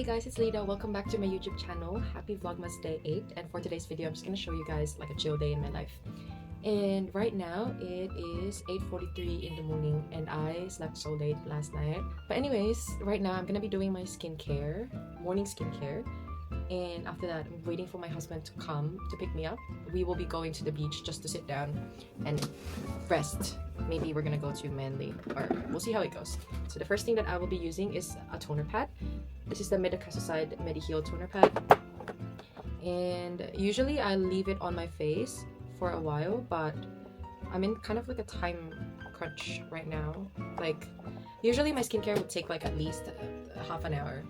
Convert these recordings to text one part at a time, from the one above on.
Hey guys, it's Lida. Welcome back to my YouTube channel. Happy Vlogmas Day 8. And for today's video, I'm just gonna show you guys like a chill day in my life. And right now, it is 8:43 in the morning and I slept so late last night. But anyways, right now I'm gonna be doing my skincare, morning skincare. And after that, I'm waiting for my husband to come to pick me up. We will be going to the beach just to sit down and rest. Maybe we're gonna go to Manly, or we'll see how it goes. So the first thing that I will be using is a toner pad. This is the Medicasicide Mediheal toner pad. And usually I leave it on my face for a while, but I'm in kind of like a time crunch right now. Like, usually my skincare would take like at least half an hour,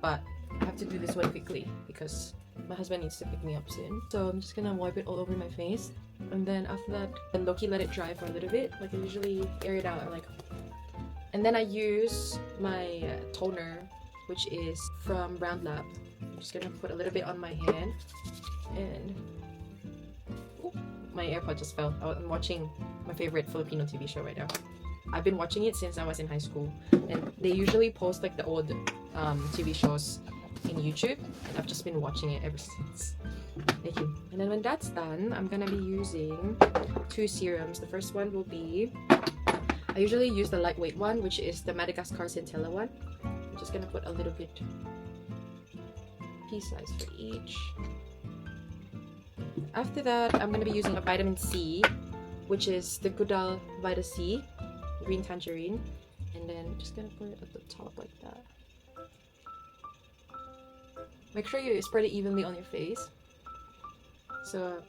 but I have to do this one quickly because my husband needs to pick me up soon. So I'm just gonna wipe it all over my face, and then after that, low-key let it dry for a little bit. Like I usually air it out, and then I use my toner, which is from Brown Lab. I'm just gonna put a little bit on my hand, and my AirPod just fell. I'm watching my favorite Filipino TV show right now. I've been watching it since I was in high school, and they usually post like the old TV shows in YouTube, and I've just been watching it ever since. Thank you. And then when that's done, I'm gonna be using two serums. The first one will be, I usually use the lightweight one, which is the Madagascar Centella one. I'm just gonna put a little bit, pea size for each. After that, I'm gonna be using a vitamin C, which is the Goodal Vita C, green tangerine, and then just gonna put it at the top like that. Make sure you spread it evenly on your face. So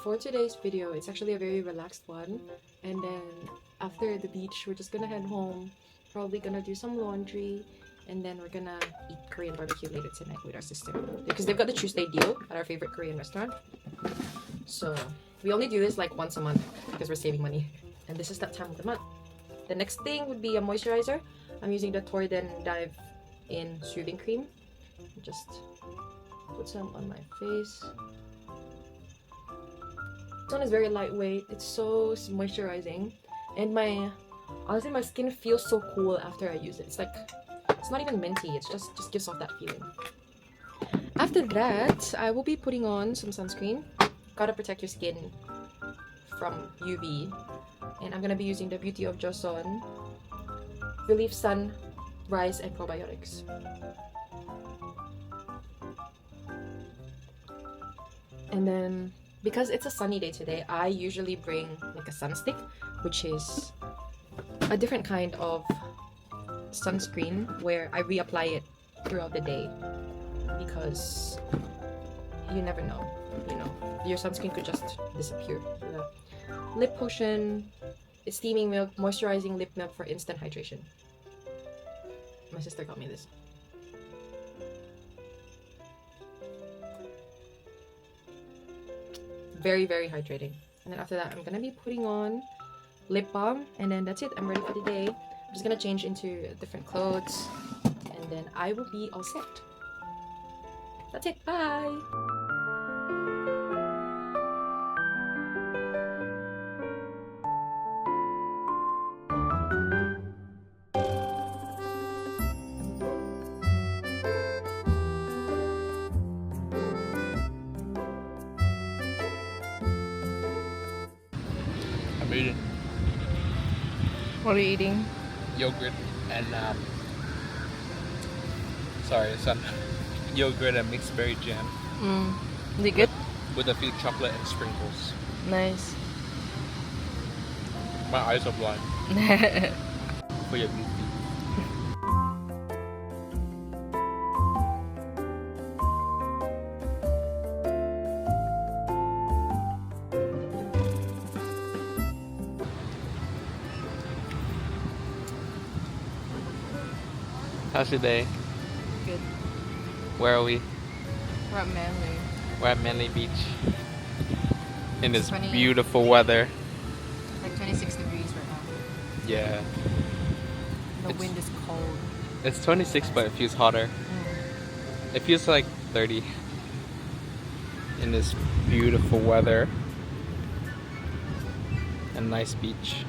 for today's video, it's actually a very relaxed one, and then after the beach, we're just gonna head home, probably gonna do some laundry, and then we're gonna eat Korean barbecue later tonight with our sister, because they've got the Tuesday deal at our favorite Korean restaurant. So we only do this like once a month because we're saving money, and this is that time of the month. The next thing would be a moisturizer. I'm using the Torden Dive in Soothing Cream. Just put some on my face. This one is very lightweight. It's so moisturizing, and honestly my skin feels so cool after I use it. It's like, it's not even minty, it's just gives off that feeling. After that, I will be putting on some sunscreen. Gotta protect your skin from UV, and I'm gonna be using the Beauty of Joseon Relief Sun Rise and Probiotics. And then, because it's a sunny day today, I usually bring like a sun stick, which is a different kind of sunscreen where I reapply it throughout the day, because you never know, your sunscreen could just disappear. Lip potion, steaming milk, moisturizing lip milk for instant hydration. My sister got me this. Very, very hydrating. And then after that, I'm gonna be putting on lip balm, and then that's it. I'm ready for the day. I'm just gonna change into different clothes, and then I will be all set. That's it. Bye. I'm eating What are you eating? yogurt and some yogurt and mixed berry jam. Is it good? With a few chocolate and sprinkles. Nice. My eyes are blind for your beauty. How's your day? Good. Where are we? We're at Manly. We're at Manly Beach in this 20 beautiful weather. Like 26 degrees right now. Yeah. The wind is cold. It's 26, but it feels hotter. It feels like 30 in this beautiful weather and nice beach.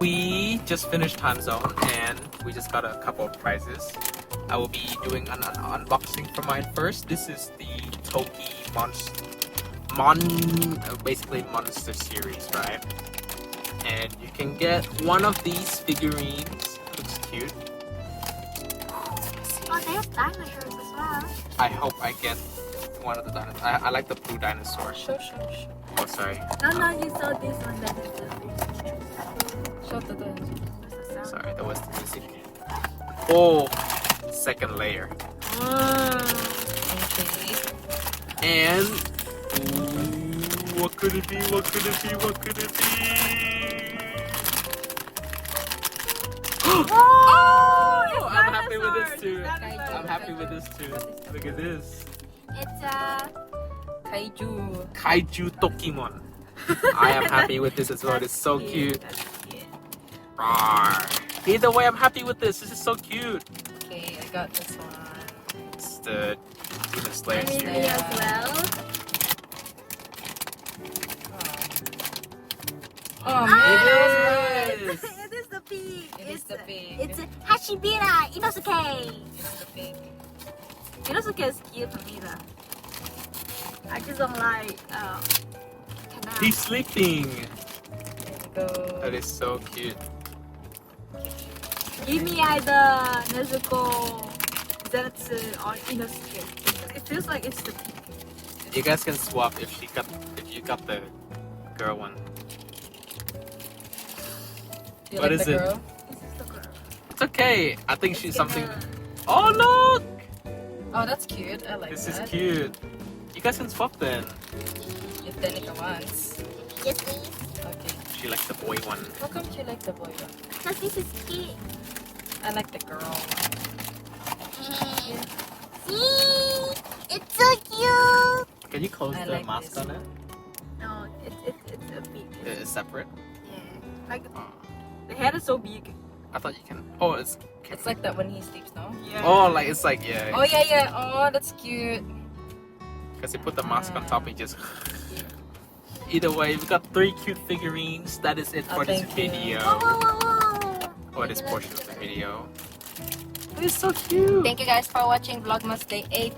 We just finished time zone and we just got a couple of prizes. I will be doing an unboxing for mine first. This is the Toki basically Monster series, right? And you can get one of these figurines. Looks cute. Oh, they have dinosaurs as well. I hope I get one of the dinosaurs. I like the blue dinosaur. Show. Oh, sorry. No, you saw this one that is the Show the Sorry, that was the music. Oh, second layer. Okay. And ooh, what could it be? What could it be? What could it be? Oh, I'm happy with this too. Dinosaurs. I'm happy with this too. Look at this. It's Kaiju Tokimon. I am happy with this as well. It's so cute. That's cute. Rawr. Either way, I'm happy with this. This is so cute. Okay, I got this one. It's the Demon Slayer And me series. as well. Oh, It man. is. It is the pig. It is the pig. It's Hashibira Inosuke. It's the pig. Inosuke is cute to me though. I just don't like canal. He's sleeping. There we go. That is so cute. Give me either Nezuko, Zenitsu, or Inosuke. It feels like it's the pig. You guys can swap if you got the girl one. You What like is the it? girl? This is the girl. It's okay. I think she's It's something. gonna- Oh look! Oh, that's cute. I like This that. is cute. You guys can swap then. If Danica wants. Yes, please. Okay. She likes the boy one. How come you like the boy one? Because this is cute. I like the girl one. See? It's so cute. Can you close I the like mask this on it? No, it's a big. It's separate. Yeah. Like Oh, the head is so big. I thought you can. Oh, it's. It's like that when he sleeps, no? Yeah. Oh, like it's like yeah. Oh, yeah. Oh, that's cute. Because you put the mask on top and just. Either way, we got 3 cute figurines. That is it Oh, for this thank you. video. Whoa. Or this portion of the video. It's so cute. Thank you guys for watching Vlogmas Day 8.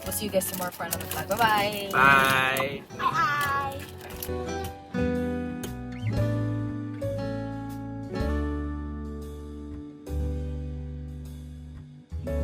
We'll see you guys tomorrow for another vlog. Bye-bye. Bye. Bye.